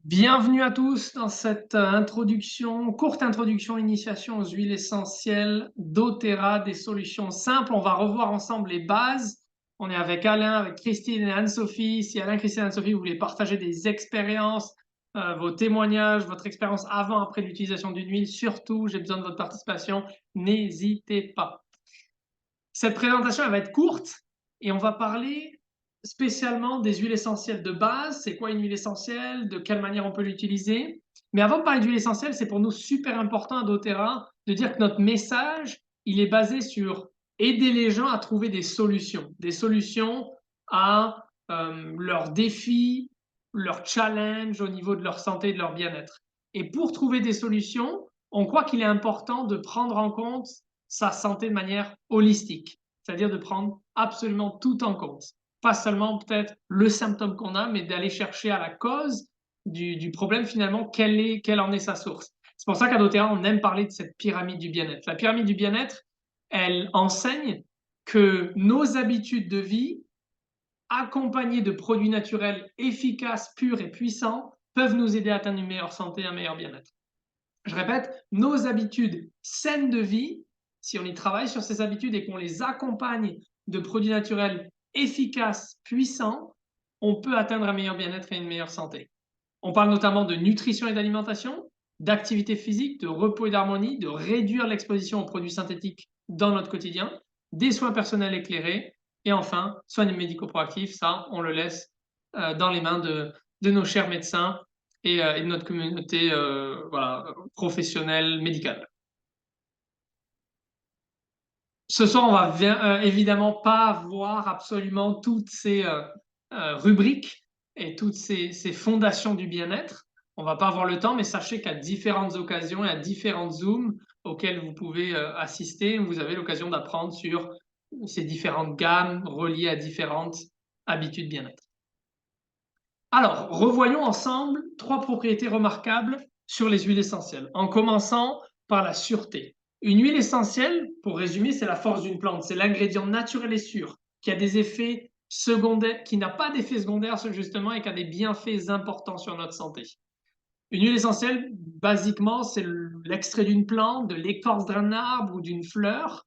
Bienvenue à tous dans cette courte introduction, initiation aux huiles essentielles doTERRA, des solutions simples. On va revoir ensemble les bases. On est avec Alain, avec Christine et Anne-Sophie. Si Alain, Christine et Anne-Sophie, vous voulez partager des expériences, vos témoignages, votre expérience avant, après l'utilisation d'une huile, surtout, j'ai besoin de votre participation. N'hésitez pas. Cette présentation, elle va être courte et on va parler spécialement des huiles essentielles de base. C'est quoi une huile essentielle? De quelle manière on peut l'utiliser? Mais avant de parler d'huile essentielle, c'est pour nous super important à doTERRA de dire que notre message, il est basé sur aider les gens à trouver des solutions à leurs défis, leurs challenges au niveau de leur santé et de leur bien-être. Et pour trouver des solutions, on croit qu'il est important de prendre en compte sa santé de manière holistique, c'est-à-dire de prendre absolument tout en compte. Pas seulement peut-être le symptôme qu'on a, mais d'aller chercher à la cause du problème finalement, quelle en est sa source. C'est pour ça qu'à doTERRA, on aime parler de cette pyramide du bien-être. La pyramide du bien-être, elle enseigne que nos habitudes de vie, accompagnées de produits naturels efficaces, purs et puissants, peuvent nous aider à atteindre une meilleure santé, un meilleur bien-être. Je répète, nos habitudes saines de vie, si on y travaille sur ces habitudes et qu'on les accompagne de produits naturels efficaces, puissants, on peut atteindre un meilleur bien-être et une meilleure santé. On parle notamment de nutrition et d'alimentation, d'activité physique, de repos et d'harmonie, de réduire l'exposition aux produits synthétiques dans notre quotidien, des soins personnels éclairés, et enfin, soins médico-proactifs, ça, on le laisse dans les mains de nos chers médecins et de notre communauté voilà, professionnelle médicale. Ce soir, on va évidemment pas voir absolument toutes ces rubriques et toutes ces fondations du bien-être. On va pas avoir le temps, mais sachez qu'à différentes occasions et à différentes Zooms auxquels vous pouvez assister, vous avez l'occasion d'apprendre sur ces différentes gammes reliées à différentes habitudes bien-être. Alors, revoyons ensemble trois propriétés remarquables sur les huiles essentielles, en commençant par la sûreté. Une huile essentielle, pour résumer, c'est la force d'une plante, c'est l'ingrédient naturel et sûr, qui a des effets secondaires, qui n'a pas d'effets secondaires justement et qui a des bienfaits importants sur notre santé. Une huile essentielle, basiquement, c'est l'extrait d'une plante, de l'écorce d'un arbre ou d'une fleur,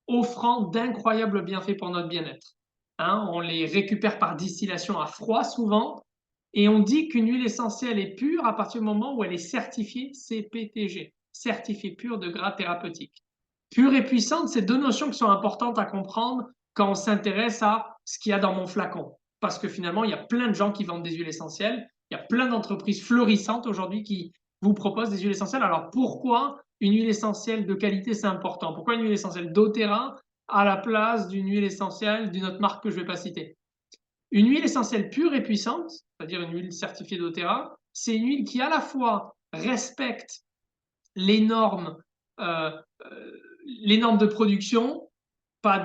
offrant d'incroyables bienfaits pour notre bien-être. Hein, on les récupère par distillation à froid souvent, et on dit qu'une huile essentielle est pure à partir du moment où elle est certifiée CPTG, certifiée pure de gras thérapeutique. Pure et puissante, c'est deux notions qui sont importantes à comprendre quand on s'intéresse à ce qu'il y a dans mon flacon. Parce que finalement, il y a plein de gens qui vendent des huiles essentielles, il y a plein d'entreprises florissantes aujourd'hui qui vous proposent des huiles essentielles. Alors pourquoi une huile essentielle de qualité, c'est important? Pourquoi une huile essentielle doTERRA à la place d'une huile essentielle d'une autre marque que je ne vais pas citer? Une huile essentielle pure et puissante, c'est-à-dire une huile certifiée doTERRA, c'est une huile qui à la fois respecte les normes, euh, euh, les normes de production, là,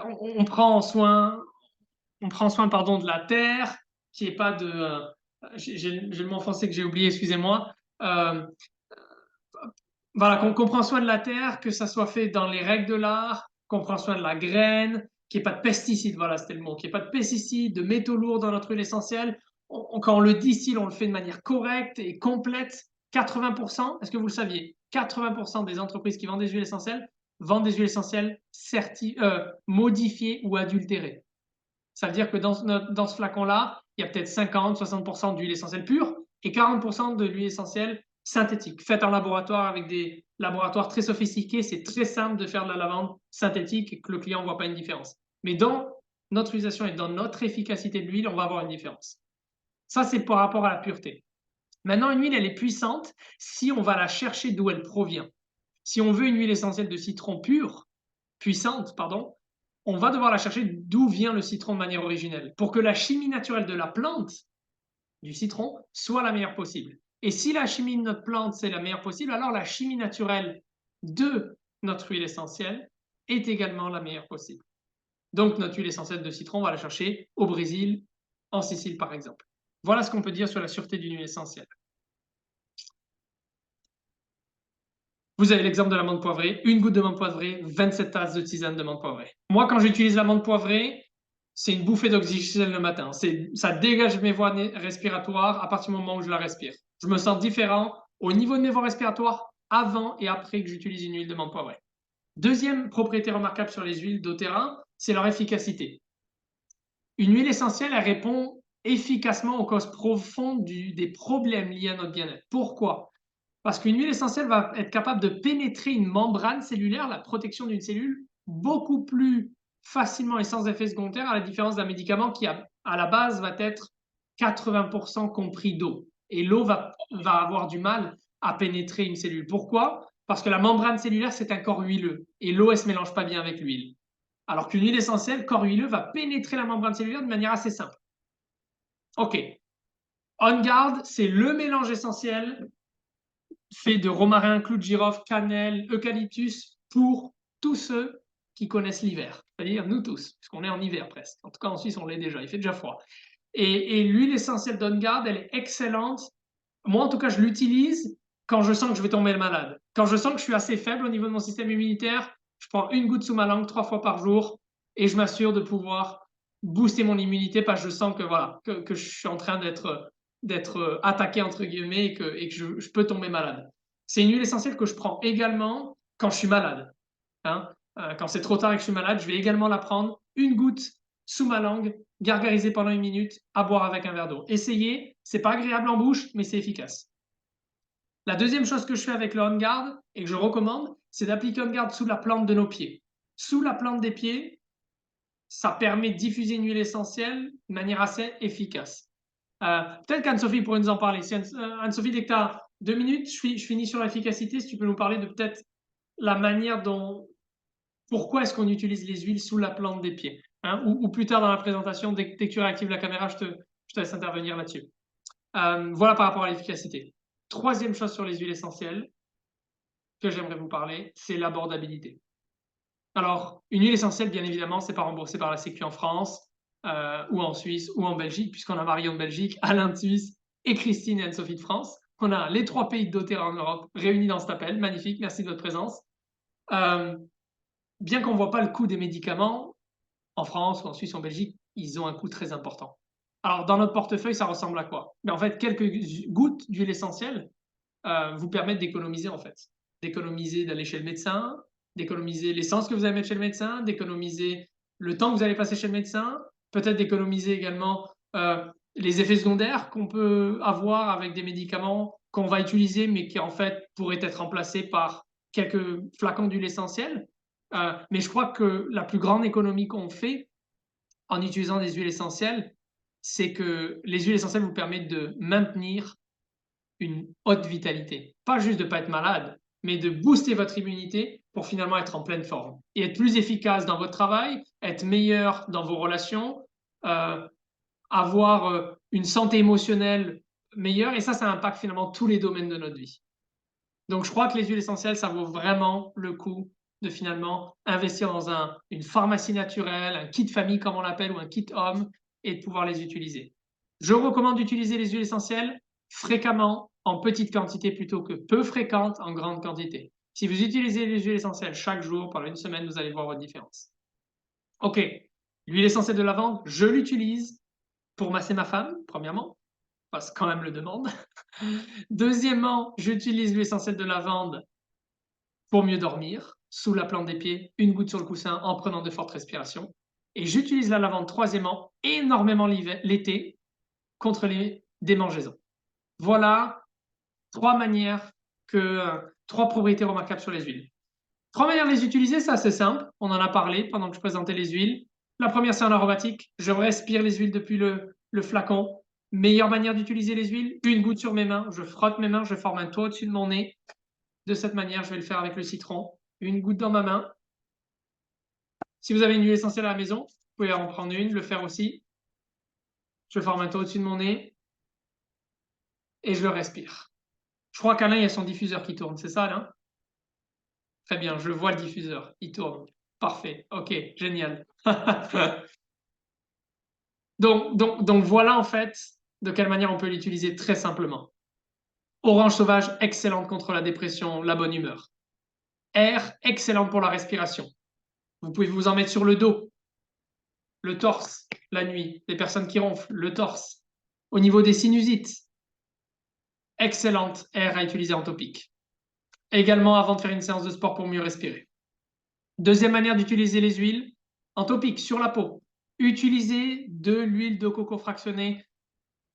on prend soin pardon, de la terre, qui est pas de, j'ai le mot français que j'ai oublié, excusez-moi. Euh, voilà, qu'on prend soin de la terre, que ça soit fait dans les règles de l'art, qu'on prend soin de la graine, qu'il n'y ait pas de pesticides, voilà, c'était le mot, qu'il n'y ait pas de pesticides, de métaux lourds dans notre huile essentielle. Quand on le distille, on le fait de manière correcte et complète. 80%, est-ce que vous le saviez? 80% des entreprises qui vendent des huiles essentielles vendent des huiles essentielles modifiées ou adultérées. Ça veut dire que dans ce flacon-là, il y a peut-être 50-60% d'huile essentielle pure et 40% de l'huile essentielle synthétique, faite en laboratoire avec des laboratoires très sophistiqués. C'est très simple de faire de la lavande synthétique et que le client ne voit pas une différence. Mais dans notre utilisation et dans notre efficacité de l'huile, on va avoir une différence. Ça, c'est par rapport à la pureté. Maintenant, une huile, elle est puissante si on va la chercher d'où elle provient. Si on veut une huile essentielle de citron pure, puissante, pardon, on va devoir la chercher d'où vient le citron de manière originelle pour que la chimie naturelle de la plante, du citron, soit la meilleure possible. Et si la chimie de notre plante, c'est la meilleure possible, alors la chimie naturelle de notre huile essentielle est également la meilleure possible. Donc notre huile essentielle de citron, on va la chercher au Brésil, en Sicile par exemple. Voilà ce qu'on peut dire sur la sûreté d'une huile essentielle. Vous avez l'exemple de la menthe poivrée, une goutte de menthe poivrée, 27 tasses de tisane de menthe poivrée. Moi, quand j'utilise la menthe poivrée, c'est une bouffée d'oxygène le matin. Ça dégage mes voies respiratoires à partir du moment où je la respire. Je me sens différent au niveau de mes voies respiratoires avant et après que j'utilise une huile de menthe poivrée. Deuxième propriété remarquable sur les huiles doTERRA, c'est leur efficacité. Une huile essentielle, elle répond efficacement aux causes profondes des problèmes liés à notre bien-être. Pourquoi? Parce qu'une huile essentielle va être capable de pénétrer une membrane cellulaire, la protection d'une cellule, beaucoup plus facilement et sans effet secondaire, à la différence d'un médicament qui, à la base, va être 80% compris d'eau. Et l'eau va avoir du mal à pénétrer une cellule. Pourquoi? Parce que la membrane cellulaire, c'est un corps huileux. Et l'eau, elle ne se mélange pas bien avec l'huile. Alors qu'une huile essentielle, corps huileux, va pénétrer la membrane cellulaire de manière assez simple. OK. On Guard, c'est le mélange essentiel fait de romarin, clou de girofle, cannelle, eucalyptus pour tous ceux qui connaissent l'hiver. C'est-à-dire nous tous, puisqu'on est en hiver presque. En tout cas, en Suisse, on l'est déjà, il fait déjà froid. Et l'huile essentielle d'On Guard, elle est excellente. Moi, en tout cas, je l'utilise quand je sens que je vais tomber malade. Quand je sens que je suis assez faible au niveau de mon système immunitaire, je prends une goutte sous ma langue 3 fois par jour et je m'assure de pouvoir booster mon immunité parce que je sens que, voilà, que je suis en train d'être attaqué, entre guillemets, et que je peux tomber malade. C'est une huile essentielle que je prends également quand je suis malade. Hein. Quand c'est trop tard et que je suis malade, je vais également la prendre, une goutte sous ma langue, gargariser pendant 1 minute, à boire avec un verre d'eau. Essayez, c'est pas agréable en bouche, mais c'est efficace. La deuxième chose que je fais avec le On Guard et que je recommande, c'est d'appliquer On Guard sous la plante de nos pieds. Sous la plante des pieds, ça permet de diffuser une huile essentielle de manière assez efficace. Peut-être qu'Anne-Sophie pourrait nous en parler. Si Anne-Sophie, dès que tu as 2 minutes, je finis sur l'efficacité. Si tu peux nous parler de peut-être la manière dont, pourquoi est-ce qu'on utilise les huiles sous la plante des pieds, hein, ou plus tard dans la présentation, dès que tu réactives la caméra, je te laisse intervenir là-dessus. Voilà par rapport à l'efficacité. Troisième chose sur les huiles essentielles que j'aimerais vous parler, c'est l'abordabilité. Alors, une huile essentielle, bien évidemment, c'est pas remboursé par la Sécu en France, ou en Suisse, ou en Belgique, puisqu'on a Marion de Belgique, Alain de Suisse et Christine et Anne-Sophie de France. On a les 3 pays de doTERRA en Europe réunis dans cet appel. Magnifique, merci de votre présence. Bien qu'on ne voit pas le coût des médicaments, en France ou en Suisse ou en Belgique, ils ont un coût très important. Alors, dans notre portefeuille, ça ressemble à quoi? En fait, quelques gouttes d'huile essentielle vous permettent d'économiser, en fait. D'économiser d'aller chez le médecin, d'économiser l'essence que vous allez mettre chez le médecin, d'économiser le temps que vous allez passer chez le médecin, peut-être d'économiser également les effets secondaires qu'on peut avoir avec des médicaments qu'on va utiliser, mais qui en fait pourraient être remplacés par quelques flacons d'huile essentielle. Mais je crois que la plus grande économie qu'on fait en utilisant des huiles essentielles, c'est que les huiles essentielles vous permettent de maintenir une haute vitalité. Pas juste de ne pas être malade, mais de booster votre immunité pour finalement être en pleine forme et être plus efficace dans votre travail, être meilleur dans vos relations, avoir une santé émotionnelle meilleure. Et ça impacte finalement tous les domaines de notre vie. Donc, je crois que les huiles essentielles, ça vaut vraiment le coup de finalement investir dans une pharmacie naturelle, un kit famille comme on l'appelle, ou un kit homme, et de pouvoir les utiliser. Je recommande d'utiliser les huiles essentielles fréquemment, en petite quantité plutôt que peu fréquente, en grande quantité. Si vous utilisez les huiles essentielles chaque jour pendant 1 semaine, vous allez voir votre différence. OK, l'huile essentielle de lavande, je l'utilise pour masser ma femme, premièrement, parce que quand même le demande. Deuxièmement, j'utilise l'huile essentielle de lavande pour mieux dormir, sous la plante des pieds, une goutte sur le coussin en prenant de fortes respirations. Et j'utilise la lavande, troisièmement, énormément l'été contre les démangeaisons. Voilà 3 propriétés remarquables sur les huiles. 3 manières de les utiliser, c'est assez simple. On en a parlé pendant que je présentais les huiles. La première, c'est en aromatique. Je respire les huiles depuis le flacon. Meilleure manière d'utiliser les huiles, une goutte sur mes mains. Je frotte mes mains, je forme un toit au-dessus de mon nez. De cette manière, je vais le faire avec le citron. Une goutte dans ma main. Si vous avez une huile essentielle à la maison, vous pouvez en prendre une, le faire aussi. Je forme un toit au-dessus de mon nez et je le respire. Je crois qu'Alain, il y a son diffuseur qui tourne, c'est ça, Alain? Très bien, je vois le diffuseur, il tourne. Parfait, ok, génial. donc voilà en fait de quelle manière on peut l'utiliser très simplement. Orange sauvage, excellente contre la dépression, la bonne humeur. Air, excellente pour la respiration. Vous pouvez vous en mettre sur le dos. le torse la nuit, les personnes qui ronflent, le torse. Au niveau des sinusites, excellente air à utiliser en topique. Également avant de faire une séance de sport pour mieux respirer. Deuxième manière d'utiliser les huiles, en topique, sur la peau. Utilisez de l'huile de coco fractionnée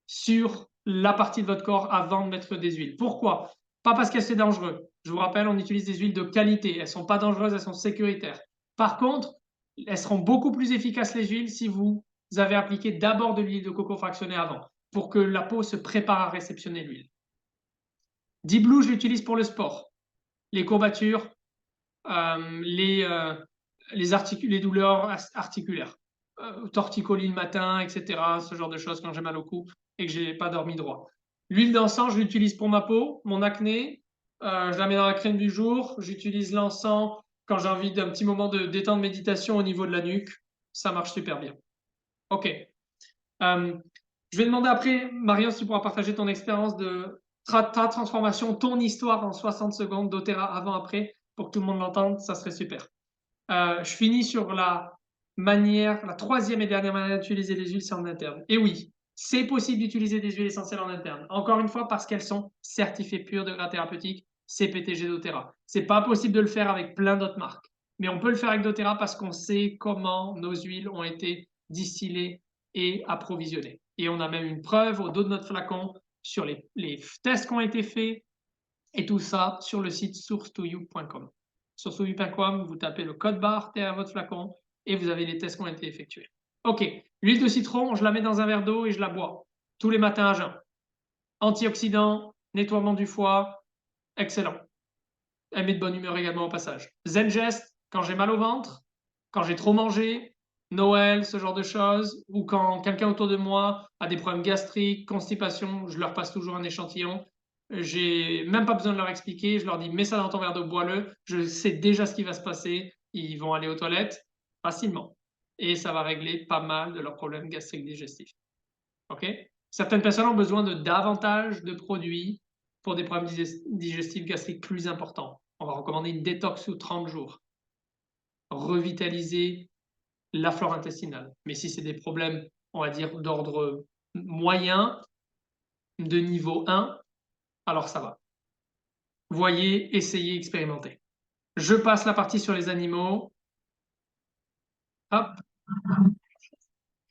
sur la partie de votre corps avant de mettre des huiles. Pourquoi? Pas parce que c'est dangereux. Je vous rappelle, on utilise des huiles de qualité. Elles ne sont pas dangereuses, elles sont sécuritaires. Par contre, elles seront beaucoup plus efficaces les huiles si vous avez appliqué d'abord de l'huile de coco fractionnée avant, pour que la peau se prépare à réceptionner l'huile. Deep Blue, je l'utilise pour le sport. Les courbatures, les douleurs articulaires, torticolis le matin, etc. Ce genre de choses quand j'ai mal au cou et que j'ai pas dormi droit. L'huile d'encens, je l'utilise pour ma peau, mon acné. Je la mets dans la crème du jour. J'utilise l'encens quand j'ai envie d'un petit moment de détente méditation au niveau de la nuque. Ça marche super bien. Ok. Je vais demander après, Marion, si tu pourras partager ton expérience de ta transformation, ton histoire en 60 secondes d'Otera avant-après pour que tout le monde l'entende. Ça serait super. Je finis sur la troisième et dernière manière d'utiliser les huiles, c'est en interne. Et oui, c'est possible d'utiliser des huiles essentielles en interne. Encore une fois, parce qu'elles sont certifiées pures de gras thérapeutique, CPTG doTERRA. C'est pas possible de le faire avec plein d'autres marques. Mais on peut le faire avec doTERRA parce qu'on sait comment nos huiles ont été distillées et approvisionnées. Et on a même une preuve au dos de notre flacon sur les tests qui ont été faits et tout ça sur le site source2you.com. Sur source2you.com, vous tapez le code barre derrière votre flacon et vous avez les tests qui ont été effectués. Ok, l'huile de citron, je la mets dans un verre d'eau et je la bois tous les matins à jeun. Antioxydant, nettoiement du foie, excellent. Elle met de bonne humeur également au passage. Zengest, quand j'ai mal au ventre, quand j'ai trop mangé, Noël, ce genre de choses, ou quand quelqu'un autour de moi a des problèmes gastriques, constipation, je leur passe toujours un échantillon. J'ai même pas besoin de leur expliquer, je leur dis mets ça dans ton verre d'eau, bois-le, je sais déjà ce qui va se passer, ils vont aller aux toilettes facilement. Et ça va régler pas mal de leurs problèmes gastriques digestifs. Ok? Certaines personnes ont besoin de davantage de produits pour des problèmes digestifs gastriques plus importants. On va recommander une détox sous 30 jours. Revitaliser la flore intestinale. Mais si c'est des problèmes, on va dire, d'ordre moyen, de niveau 1, alors ça va. Voyez, essayez, expérimentez. Je passe la partie sur les animaux. Hop,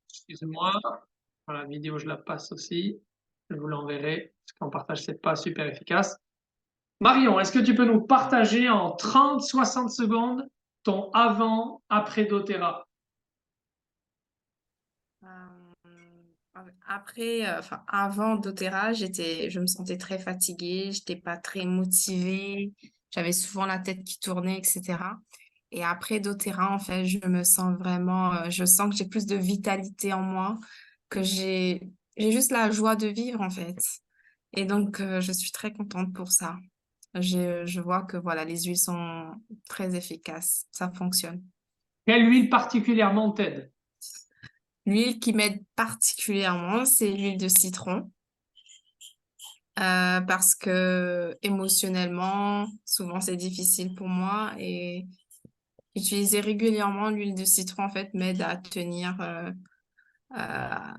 excusez-moi. La vidéo, je la passe aussi. Je vous l'enverrai, parce qu'en partage, c'est pas super efficace. Marion, est-ce que tu peux nous partager en 30-60 secondes ton avant-après doTERRA? Après, enfin, avant doTERRA, je me sentais très fatiguée, j'étais pas très motivée, j'avais souvent la tête qui tournait, etc. Et après doTERRA, en fait, je me sens vraiment, je sens que j'ai plus de vitalité en moi, que j'ai juste la joie de vivre, en fait. Et donc, je suis très contente pour ça. Je vois que voilà, les huiles sont très efficaces, ça fonctionne. Quelle huile particulièrement t'aide? L'huile qui m'aide particulièrement, c'est l'huile de citron. Parce que émotionnellement, souvent c'est difficile pour moi et utiliser régulièrement l'huile de citron en fait m'aide à tenir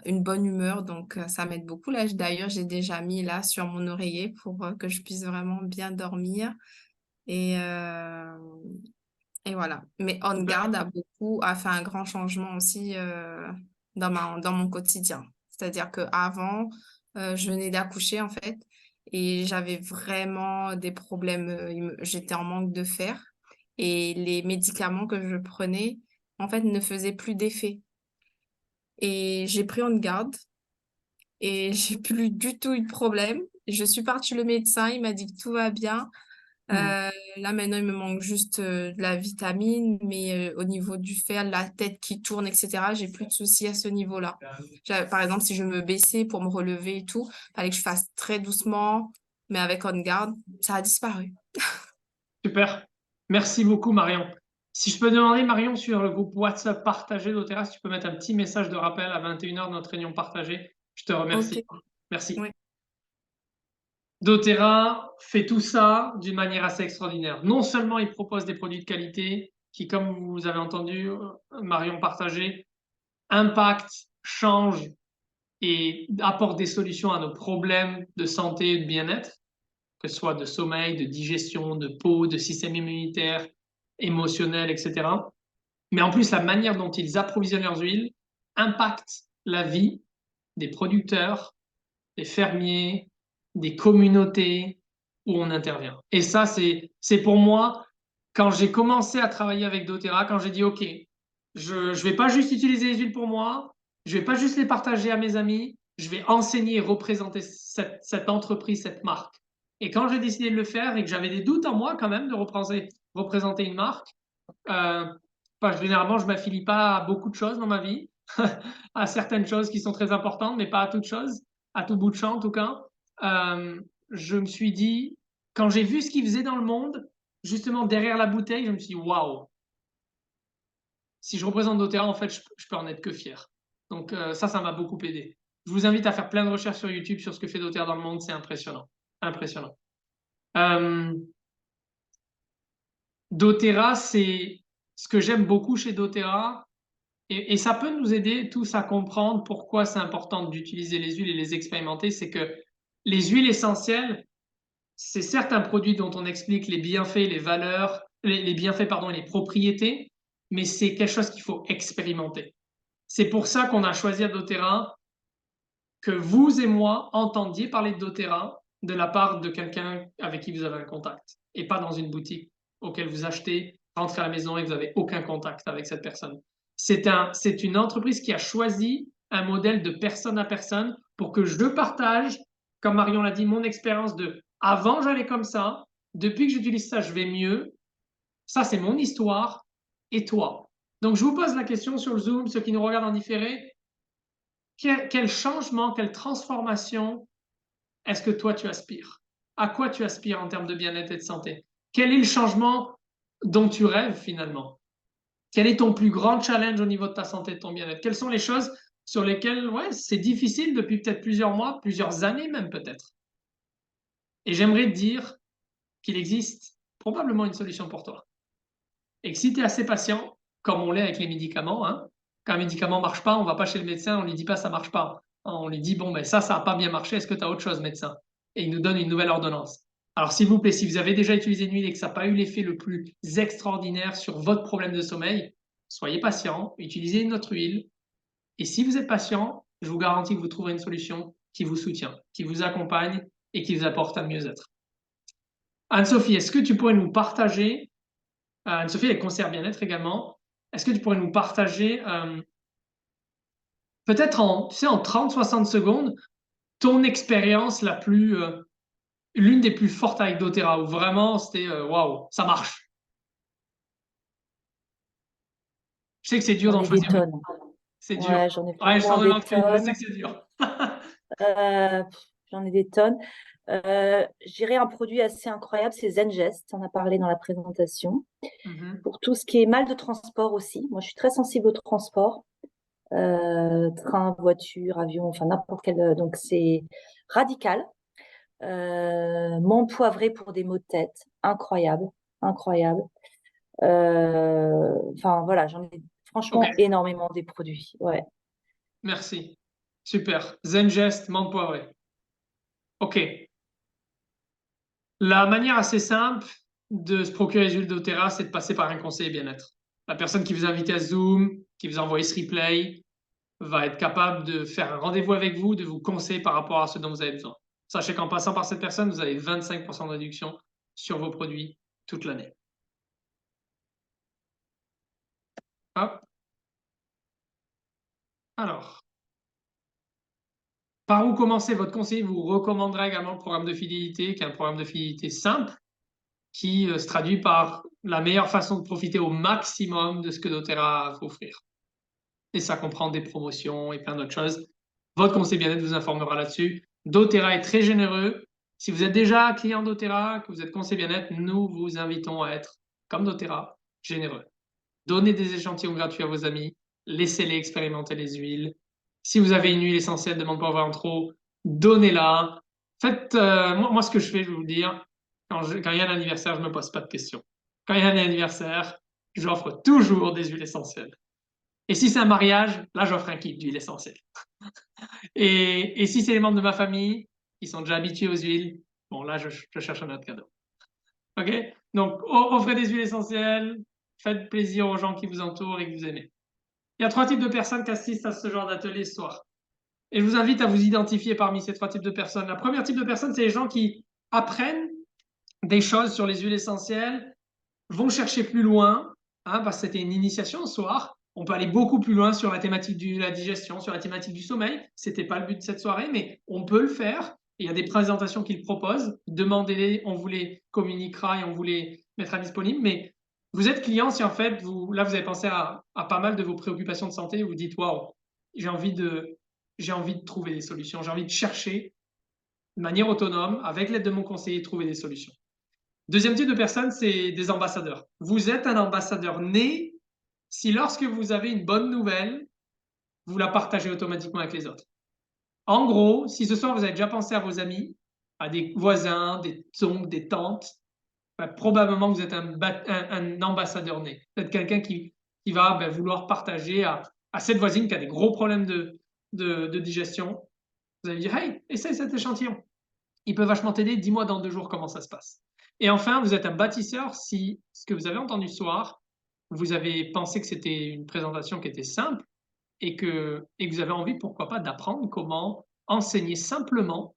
une bonne humeur, donc ça m'aide beaucoup. Là, d'ailleurs, j'ai déjà mis là sur mon oreiller pour que je puisse vraiment bien dormir et euh, et voilà. Mais On Guard a fait un grand changement aussi dans mon quotidien. C'est-à-dire que avant, je venais d'accoucher en fait et j'avais vraiment des problèmes. J'étais en manque de fer et les médicaments que je prenais en fait ne faisaient plus d'effet. Et j'ai pris On Guard et j'ai plus du tout eu de problème. Je suis partie chez le médecin, il m'a dit que tout va bien. Là, maintenant, il me manque juste de la vitamine, mais au niveau du fer, la tête qui tourne, etc., j'ai plus de soucis à ce niveau-là. Par exemple, si je me baissais pour me relever et tout, fallait que je fasse très doucement, mais avec On Guard, ça a disparu. Super. Merci beaucoup, Marion. Si je peux demander, Marion, sur le groupe WhatsApp partagé doTERRA, si tu peux mettre un petit message de rappel à 21h de notre réunion partagée, je te Ok, remercie. Merci. oui. doTERRA fait tout ça d'une manière assez extraordinaire. Non seulement il propose des produits de qualité qui, comme vous avez entendu Marion partager, impacte, change et apporte des solutions à nos problèmes de santé et de bien-être, que ce soit de sommeil, de digestion, de peau, de système immunitaire, émotionnel, etc. Mais en plus, la manière dont ils approvisionnent leurs huiles impacte la vie des producteurs, des fermiers, des communautés où on intervient. Et ça, c'est pour moi, quand j'ai commencé à travailler avec doTERRA, quand j'ai dit, OK, je ne vais pas juste utiliser les huiles pour moi, je ne vais pas juste les partager à mes amis, je vais enseigner et représenter cette entreprise, cette marque. Et quand j'ai décidé de le faire et que j'avais des doutes en moi quand même de représenter une marque, généralement, je ne m'affilie pas à beaucoup de choses dans ma vie, à certaines choses qui sont très importantes, mais pas à toutes choses, à tout bout de champ en tout cas. Euh, je me suis dit, quand j'ai vu ce qu'ils faisaient dans le monde, justement derrière la bouteille, je me suis dit, waouh, si je représente doTERRA, en fait, je peux en être que fier. Donc ça m'a beaucoup aidé. Je vous invite à faire plein de recherches sur YouTube sur ce que fait doTERRA dans le monde, c'est impressionnant. Impressionnant. Euh, doTERRA, c'est ce que j'aime beaucoup chez doTERRA, et ça peut nous aider tous à comprendre pourquoi c'est important d'utiliser les huiles et les expérimenter. C'est que les huiles essentielles, c'est certes un produit dont on explique les bienfaits, les valeurs, les bienfaits, pardon, et les propriétés, mais c'est quelque chose qu'il faut expérimenter. C'est pour ça qu'on a choisi à doTERRA que vous et moi entendiez parler de doTERRA de la part de quelqu'un avec qui vous avez un contact et pas dans une boutique auquel vous achetez, rentrez à la maison et vous n'avez aucun contact avec cette personne. C'est une entreprise qui a choisi un modèle de personne à personne pour que je partage, comme Marion l'a dit, mon expérience de avant j'allais comme ça, depuis que j'utilise ça, je vais mieux. Ça, c'est mon histoire et toi. Donc, je vous pose la question sur le Zoom, ceux qui nous regardent en différé. Quel changement, quelle transformation est-ce que toi tu aspires? À quoi tu aspires en termes de bien-être et de santé? Quel est le changement dont tu rêves finalement? Quel est ton plus grand challenge au niveau de ta santé et de ton bien-être? Quelles sont les choses sur lesquelles ouais, c'est difficile depuis peut-être plusieurs mois, plusieurs années même peut-être? Et j'aimerais te dire qu'il existe probablement une solution pour toi. Et que si tu es assez patient, comme on l'est avec les médicaments, hein, quand un médicament ne marche pas, on ne va pas chez le médecin, on ne lui dit pas ça ne marche pas. On lui dit, bon, ben ça n'a pas bien marché, est-ce que tu as autre chose, médecin? Et il nous donne une nouvelle ordonnance. Alors, s'il vous plaît, si vous avez déjà utilisé une huile et que ça n'a pas eu l'effet le plus extraordinaire sur votre problème de sommeil, soyez patient, utilisez une autre huile. Et si vous êtes patient, je vous garantis que vous trouverez une solution qui vous soutient, qui vous accompagne et qui vous apporte un mieux-être. Anne-Sophie, est-ce que tu pourrais nous partager Anne-Sophie, elle conserve bien-être également. Est-ce que tu pourrais nous partager, peut-être en 30-60 secondes, ton expérience l'une des plus fortes avec doTERRA, où vraiment c'était waouh, ça marche. Je sais que c'est dur J'en d'en ai des choisir, mais tonnes. c'est dur. Ouais, j'en ai Ouais, je vraiment t'en des demande qu'une, je sais tonnes. que c'est dur. J'en ai des tonnes. Je dirais un produit assez incroyable, c'est Zengest. On a parlé dans la présentation. Mhm. Pour tout ce qui est mal de transport aussi. Moi, je suis très sensible au transport. Train, voiture, avion, enfin n'importe quel. Donc, c'est radical. Menthe poivrée pour des maux de tête. Incroyable. Incroyable. Enfin, voilà, j'en ai Ok, franchement énormément des produits. Ouais. merci. Super. Zengest, menthe poivrée. Ok. La manière assez simple de se procurer les huiles doTERRA, c'est de passer par un conseiller bien-être. La personne qui vous a invité à Zoom, qui vous a envoyé ce replay, va être capable de faire un rendez-vous avec vous, de vous conseiller par rapport à ce dont vous avez besoin. Sachez qu'en passant par cette personne, vous avez 25% de réduction sur vos produits toute l'année. Hop. Alors, par où commencer? Votre conseiller vous recommandera également le programme de fidélité, qui est un programme de fidélité simple, qui se traduit par la meilleure façon de profiter au maximum de ce que doTERRA a à vous offrir. Et ça comprend des promotions et plein d'autres choses. Votre conseiller bien-être vous informera là-dessus. doTERRA est très généreux. Si vous êtes déjà client doTERRA, que vous êtes conseiller bien-être, nous vous invitons à être, comme doTERRA, généreux. Donnez des échantillons gratuits à vos amis, laissez-les expérimenter les huiles. Si vous avez une huile essentielle, demande pas avoir trop, donnez-la. Faites, moi, ce que je fais, je vais vous le dire, quand il y a un anniversaire, je ne me pose pas de questions. Quand il y a un anniversaire, j'offre toujours des huiles essentielles. Et si c'est un mariage, là, j'offre un kit d'huile essentielle. Et si c'est les membres de ma famille qui sont déjà habitués aux huiles, bon, là, je cherche un autre cadeau. OK? Donc, offrez des huiles essentielles, faites plaisir aux gens qui vous entourent et que vous aimez. Il y a 3 types de personnes qui assistent à ce genre d'atelier ce soir. Et je vous invite à vous identifier parmi ces 3 types de personnes. La première type de personne, c'est les gens qui apprennent des choses sur les huiles essentielles, vont chercher plus loin, hein, parce que c'était une initiation ce soir. On peut aller beaucoup plus loin sur la thématique de la digestion, sur la thématique du sommeil. Ce n'était pas le but de cette soirée, mais on peut le faire. Il y a des présentations qu'ils proposent. Demandez-les, on vous les communiquera et on vous les mettra disponibles. Mais vous êtes client si en fait, là, vous avez pensé à pas mal de vos préoccupations de santé. Vous dites, waouh, j'ai envie de trouver des solutions. J'ai envie de chercher de manière autonome, avec l'aide de mon conseiller, trouver des solutions. Deuxième type de personne, c'est des ambassadeurs. Vous êtes un ambassadeur né si lorsque vous avez une bonne nouvelle, vous la partagez automatiquement avec les autres. En gros, si ce soir vous avez déjà pensé à vos amis, à des voisins, des oncles, des tantes, ben, probablement vous êtes un ambassadeur né. Vous êtes quelqu'un qui va vouloir partager à cette voisine qui a des gros problèmes de digestion. Vous allez dire, hey, essaye cet échantillon. Il peut vachement t'aider, dis-moi dans 2 jours comment ça se passe. Et enfin, vous êtes un bâtisseur si ce que vous avez entendu ce soir, vous avez pensé que c'était une présentation qui était simple et que vous avez envie, pourquoi pas, d'apprendre comment enseigner simplement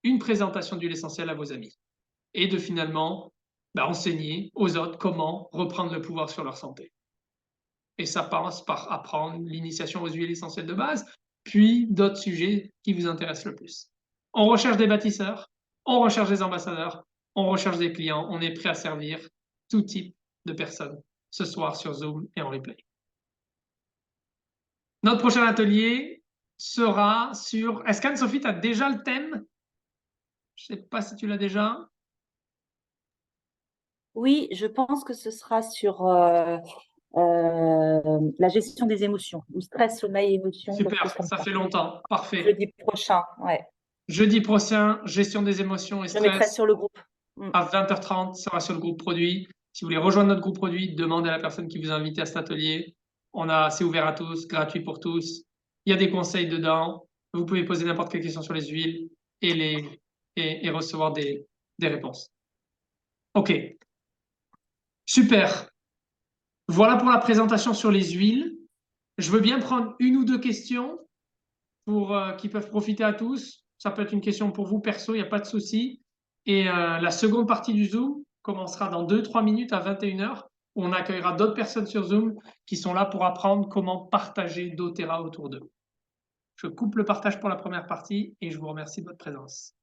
une présentation d'huile essentielle à vos amis et de finalement enseigner aux autres comment reprendre le pouvoir sur leur santé. Et ça passe par apprendre l'initiation aux huiles essentielles de base, puis d'autres sujets qui vous intéressent le plus. On recherche des bâtisseurs, on recherche des ambassadeurs, on recherche des clients, on est prêt à servir tout type de personnes ce soir sur Zoom et en replay. Notre prochain atelier sera sur... Est-ce qu'Anne-Sophie, tu as déjà le thème? Je ne sais pas si tu l'as déjà. Oui, je pense que ce sera sur la gestion des émotions, ou stress, sommeil, émotions, quelque chose Super, comme ça ça. fait longtemps. Parfait. Jeudi prochain, ouais. Jeudi prochain, gestion des émotions et Je mettrai stress. sur le groupe. À 20h30, ça sera sur le groupe produit. Si vous voulez rejoindre notre groupe produit, demandez à la personne qui vous a invité à cet atelier. C'est ouvert à tous, gratuit pour tous. Il y a des conseils dedans. Vous pouvez poser n'importe quelle question sur les huiles et recevoir des réponses. OK. Super. Voilà pour la présentation sur les huiles. Je veux bien prendre 1 ou 2 questions qui peuvent profiter à tous. Ça peut être une question pour vous perso, il n'y a pas de souci. Et la seconde partie du Zoom commencera dans 2-3 minutes à 21h, où on accueillera d'autres personnes sur Zoom qui sont là pour apprendre comment partager doTERRA autour d'eux. Je coupe le partage pour la première partie et je vous remercie de votre présence.